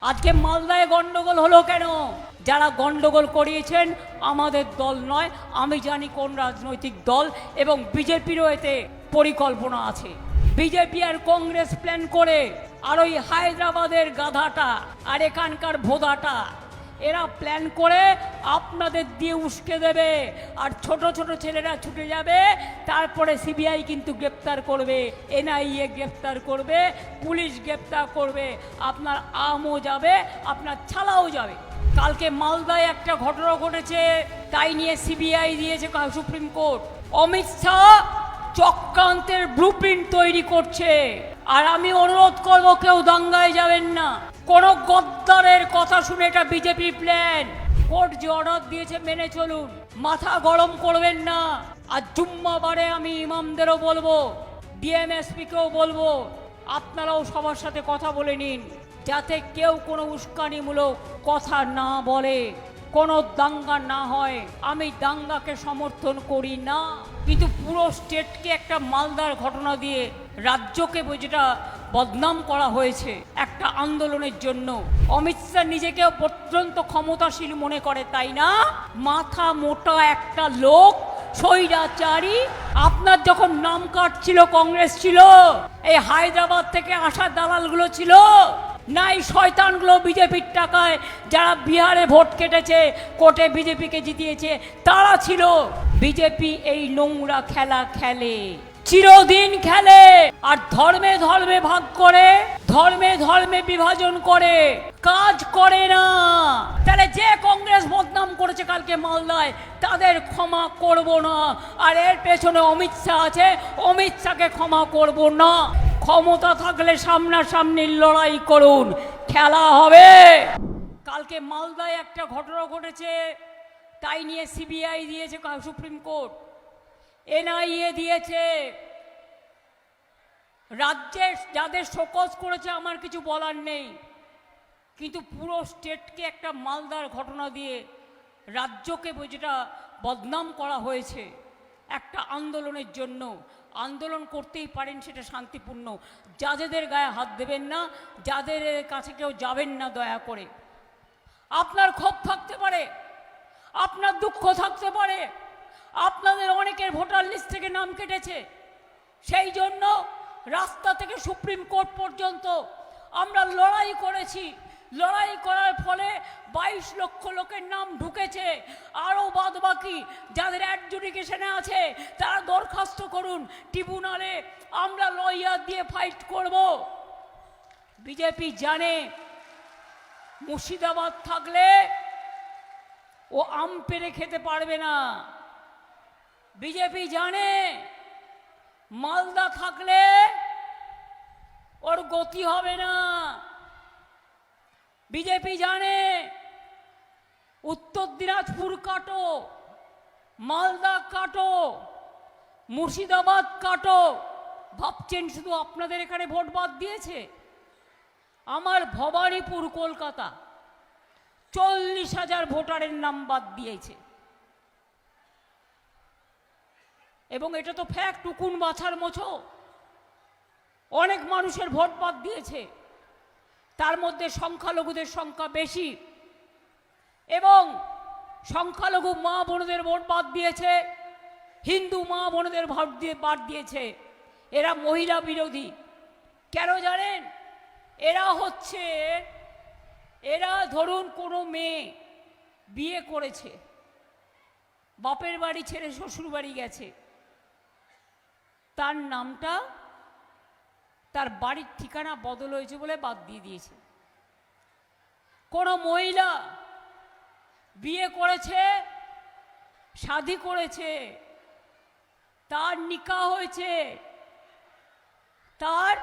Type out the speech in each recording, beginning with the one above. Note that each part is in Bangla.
আজকে মালদায় গন্ডগোল হলো কেন? যারা গন্ডগোল করিয়েছেন আমাদের দল নয়, আমি জানি কোন রাজনৈতিক দল, এবং বিজেপিরও এতে পরিকল্পনা আছে। বিজেপি আর কংগ্রেস প্ল্যান করে, আর ওই হায়দ্রাবাদের গাধাটা আর এখানকার ভোদাটা, এরা প্ল্যান করে আপনাদের দিয়ে উস্কে দেবে, আর ছোট ছোট ছেলেরা ছুটে যাবে। তারপরে সিবিআই কিন্তু গ্রেপ্তার করবে, এনআইএ গ্রেপ্তার করবে, পুলিশ গ্রেপ্তার করবে, আপনার আমও যাবে, আপনার ছালাও যাবে। কালকে মালদায় একটা ঘটনা ঘটেছে, তাই নিয়ে সিবিআই দিয়েছে সুপ্রিম কোর্ট। অমিত শাহ চক্রান্তের ব্লুপ্রিন্ট তৈরি করছে, আর আমি অনুরোধ করবো কেউ দাঙ্গায় যাবেন না। কোন গদ্দারের কথা শুনে এটা বিজেপি প্ল্যান। কোর্ট যে অর্ডার দিয়েছে মেনে চলুন, মাথা গরম করবেন না। আর জুম্মাবারে আমি ইমামদেরও বলবো, ডিএমএসপিকেও বলবো, আপনারাও সবার সাথে কথা বলে নিন, যাতে কেউ কোনো উস্কানিমূলক কথা না বলে, কোনো দাঙ্গা না হয়। আমি দাঙ্গাকে সমর্থন করি না, কিন্তু পুরো স্টেটকে একটা মালদার ঘটনা দিয়ে রাজ্যকে যেটা বদনাম করা হয়েছে একটা আন্দোলনের জন্য। অমিত শাহ নিজেকে অত্যন্ত ক্ষমতাশীল মনে করে, তাই না? মাথা মোটা একটা লোক, স্বৈরাচারী। আপনার যখন নাম কার্ড ছিল, কংগ্রেস ছিল, এই হায়দ্রাবাদ থেকে আসা দালালগুলো ছিল না? এই শয়তানগুলো বিজেপির টাকায় যারা বিহারে ভোট কেটেছে, কোর্টে বিজেপিকে জিতিয়েছে, তারা ছিল। বিজেপি এই নোংরা খেলা খেলে, চিরদিন খেলে, আর ধর্মে ধর্মে ভাগ করে, ধর্মে ধর্মে বিভাজন করে, কাজ করে না। তাহলে যে কংগ্রেস বদনাম করেছে কালকে মালদায়, তাদের ক্ষমা করব না। আর এর পেছনে অমিত শাহ আছে, অমিত শাহকে ক্ষমা করব না। ক্ষমতা থাকলে সামনাসামনি লড়াই করুন, খেলা হবে। কালকে মালদায় একটা ঘটনা ঘটেছে, তাই নিয়ে সিবিআই দিয়েছে সুপ্রিম কোর্ট, এনআইএ দিয়েছে। রাজ্যের যাদের শোকজ করেছে আমার কিছু বলার নেই, কিন্তু পুরো স্টেটকে একটা মালদার ঘটনা দিয়ে রাজ্যকে যেটা বদনাম করা হয়েছে একটা আন্দোলনের জন্য। আন্দোলন করতেই পারেন, সেটা শান্তিপূর্ণ। যাদের গায়ে হাত দেবেন না, যাদের কাছে কেউ যাবেন না দয়া করে। আপনার ক্ষোভ থাকতে পারে, আপনার দুঃখ থাকতে পারে, আপনাদের অনেকের ভোটার লিস্ট থেকে নাম কেটেছে, সেই জন্য রাস্তা থেকে সুপ্রিম কোর্ট পর্যন্ত আমরা লড়াই করেছি। লড়াই করার ফলে 22 লক্ষ লোকের নাম ঢুকেছে। আরও বাদ বাকি যাদের অ্যাডজুডিকেশনে আছে তারা দরখাস্ত করুন ট্রিব্যুনালে, আমরা লয়ার দিয়ে ফাইট করব। বিজেপি জানে মুর্শিদাবাদ থাকলে ও আম পেড়ে খেতে পারবে না। বিজেপি জানে মালদা থাকলে ওর গতি হবে না। বিজেপি জানে উত্তর দিনাজপুর কাটো, মালদা কাটো, মুর্শিদাবাদ কাটো। ভাবছেন শুধু আপনাদের এখানে ভোট বাদ দিয়েছে? আমার ভবানীপুর কলকাতা 40,000 ভোটারের নাম বাদ দিয়েছে। এবং এটা তো ফ্যাক্ট, উকুন বাছার মোছো। অনেক মানুষের ভোট বাদ দিয়েছে, তার মধ্যে সংখ্যালঘুদের সংখ্যা বেশি, এবং সংখ্যালঘু মা বোনদের ভোট বাদ দিয়েছে, হিন্দু মা বোনদের ভোট দিয়ে বাদ দিয়েছে। এরা মহিলা বিরোধী। কেন জানেন? এরা ধরুন কোনো মেয়ে বিয়ে করেছে, বাপের বাড়ি ছেড়ে শ্বশুর বাড়ি গেছে, তার নামটা তার বাড়ির ঠিকানা বদল হয়েছে বলে বাদ দিয়ে দিয়েছে। কোনো মহিলা বিয়ে করেছে, শাদী করেছে, তার নিকাহ হয়েছে, তার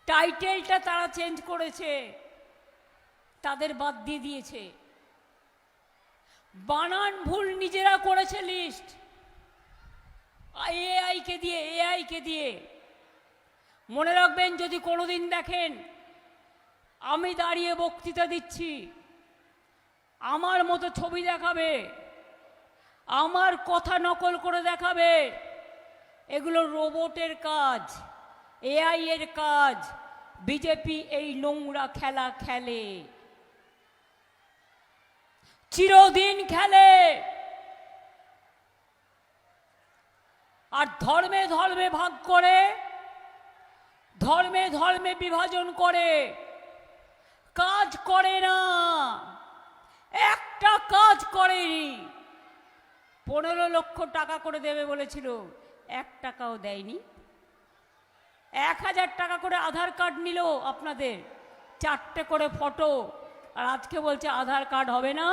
টাইটেলটা তারা চেঞ্জ করেছে, তাদের বাদ দিয়ে দিয়েছে। বানান ভুল নিজেরা করেছে লিস্ট, এআইকে দিয়ে। মনে রাখবেন, যদি কোনোদিন দেখেন আমি দাঁড়িয়ে বক্তৃতা দিচ্ছি, আমার মতো ছবি দেখাবে, আমার কথা নকল করে দেখাবে, এগুলো রোবটের কাজ, এআই এর কাজ। বিজেপি এই নোংরা খেলা খেলে, চিরদিন খেলে। আর ধর্মে ধর্মে ভাগ করে, ধর্মে ধর্মে বিভাজন করে, কাজ করে না, একটা কাজ করেনি। 15 লক্ষ টাকা করে দেবে বলেছিল, 1 টাকাও দেয়নি। 1000 টাকা করে আধার কার্ড নিল আপনাদের, 4টে করে ফটো, আর আজকে বলছে আধার কার্ড হবে না।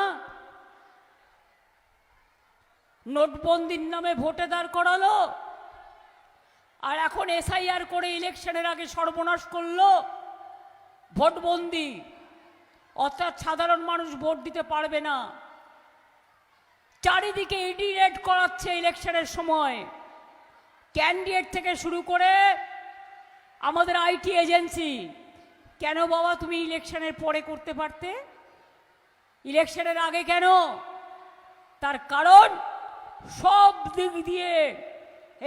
নোটবন্দির নামে ভোটে দাঁড় করালো, আর এখন এসআইআর করে ইলেকশনের আগে সর্বনাশ করলো। ভোটবন্দি, অর্থাৎ সাধারণ মানুষ ভোট দিতে পারবে না। চারিদিকে ইডি রেড করাচ্ছে ইলেকশনের সময়, ক্যান্ডিডেট থেকে শুরু করে আমাদের আইটি এজেন্সি। কেন বাবা তুমি ইলেকশনের পরে করতে পারতে, ইলেকশনের আগে কেন? তার কারণ সব দিক দিয়ে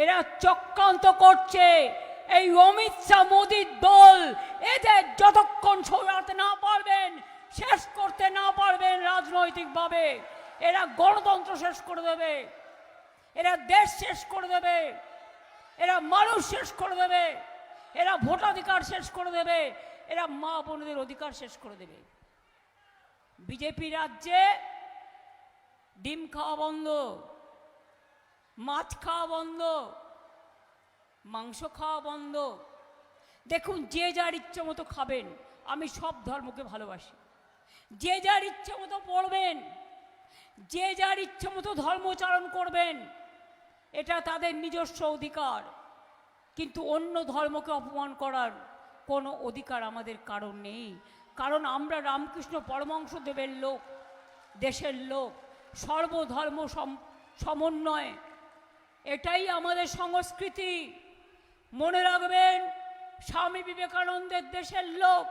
এরা চক্রান্ত করছে। এই অমিত শাহ মোদির দল এদের যতক্ষণ সরাতে না পারবেন, শেষ করতে না পারবেন রাজনৈতিকভাবে, এরা গণতন্ত্র শেষ করে দেবে, এরা দেশ শেষ করে দেবে, এরা মানুষ শেষ করে দেবে, এরা ভোটাধিকার শেষ করে দেবে, এরা মা বোনদের অধিকার শেষ করে দেবে। বিজেপি রাজ্যে ডিম খাওয়া বন্ধ, মাছ খাওয়া বন্ধ, মাংস খাওয়া বন্ধ। দেখুন, যে যার ইচ্ছে মতো খাবেন, আমি সব ধর্মকে ভালোবাসি। যে যার ইচ্ছে মতো পড়বেন, যে যার ইচ্ছে মতো ধর্মচারণ করবেন, এটা তাদের নিজস্ব অধিকার। কিন্তু অন্য ধর্মকে অপমান করার কোনো অধিকার আমাদের কারণ নেই। কারণ আমরা রামকৃষ্ণ পরমহংসদেবের লোক, দেশের লোক, সর্বধর্ম সমন্বয়, এটাই আমাদের সংস্কৃতি। মনে রাখবেন, স্বামী বিবেকানন্দের দেশের লোক,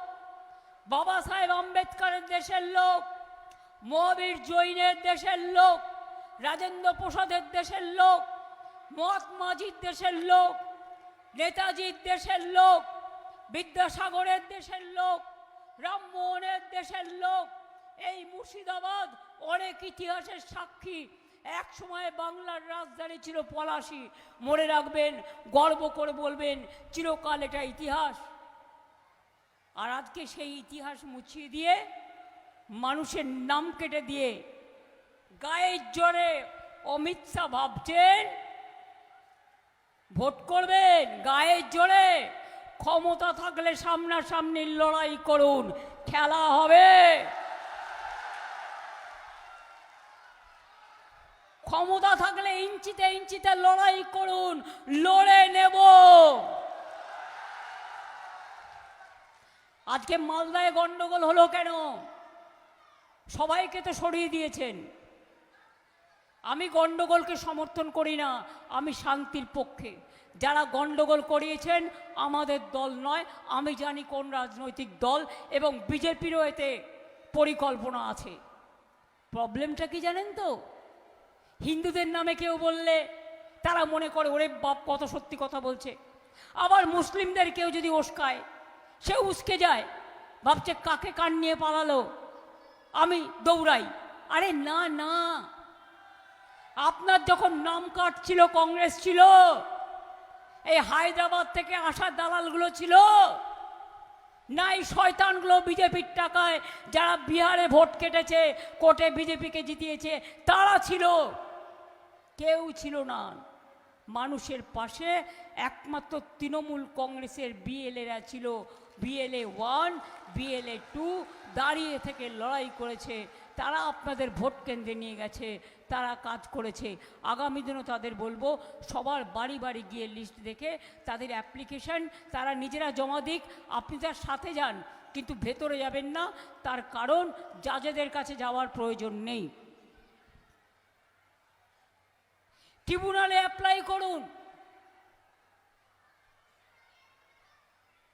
বাবা সাহেব আম্বেদকরের দেশের লোক, মহাবীর জৈনের দেশের লোক, রাজেন্দ্র প্রসাদের দেশের লোক, মহাত্মাজির দেশের লোক, নেতাজির দেশের লোক, বিদ্যাসাগরের দেশের লোক, রামমোহনের দেশের লোক। এই মুর্শিদাবাদ অনেক ইতিহাসের সাক্ষী। এক সময় বাংলার রাজধানী ছিল পলাশী। মনে রাখবেন, গর্ব করে বলবেন, চিরকাল এটা ইতিহাস। আর আজকে সেই ইতিহাস মুছিয়ে দিয়ে, মানুষের নাম কেটে দিয়ে, গায়ের জোরে অমিত শাহ ভাবছেন ভোট করবেন। গায়ের জোরে ক্ষমতা থাকলে সামনাসামনি লড়াই করুন, খেলা হবে। ক্ষমতা থাকলে ইঞ্চিতে ইঞ্চিতে লড়াই করুন, লড়ে নেব। আজকে মালদায় গন্ডগোল হলো কেন? সবাইকে তো সরিয়ে দিয়েছেন। আমি গন্ডগোলকে সমর্থন করি না, আমি শান্তির পক্ষে। যারা গন্ডগোল করিয়েছেন আমাদের দল নয়, আমি জানি কোন রাজনৈতিক দল, এবং বিজেপিরও এতে পরিকল্পনা আছে। প্রবলেমটা কি জানেন তো? হিন্দুদের নামে কেউ বললে তারা মনে করে ওরে বাপ কত সত্যি কথা বলছে। আবার মুসলিমদের কেউ যদি উস্কায়, সে উস্কে যায়, ভাবছে কাকে কান নিয়ে পালালো, আমি দৌড়াই। আরে না না, আপনার যখন নাম কার্ড ছিল, কংগ্রেস ছিল, এই হায়দ্রাবাদ থেকে আসা দালালগুলো ছিল না, এই শয়তানগুলো বিজেপির টাকায় যারা বিহারে ভোট কেটেছে, কোর্টে বিজেপিকে জিতিয়েছে, তারা ছিল। কেউ ছিল না মানুষের পাশে, একমাত্র তৃণমূল কংগ্রেসের বিএলএরা ছিল। বিএলএ 1, বিএলএ 2 দাঁড়িয়ে থেকে লড়াই করেছে। তারা আপনাদের ভোট কেন্দ্রে নিয়ে গেছে, তারা কাজ করেছে। আগামী দিনও তাদের বলবো, সবার বাড়ি বাড়ি গিয়ে লিস্ট দেখে তাদের অ্যাপ্লিকেশন তারা নিজেরা জমা দিক, আপনি তার সাথে যান, কিন্তু ভেতরে যাবেন না। তার কারণ জাজেদের কাছে যাওয়ার প্রয়োজন নেই। ট্রিব্যুনালে অ্যাপ্লাই করুন।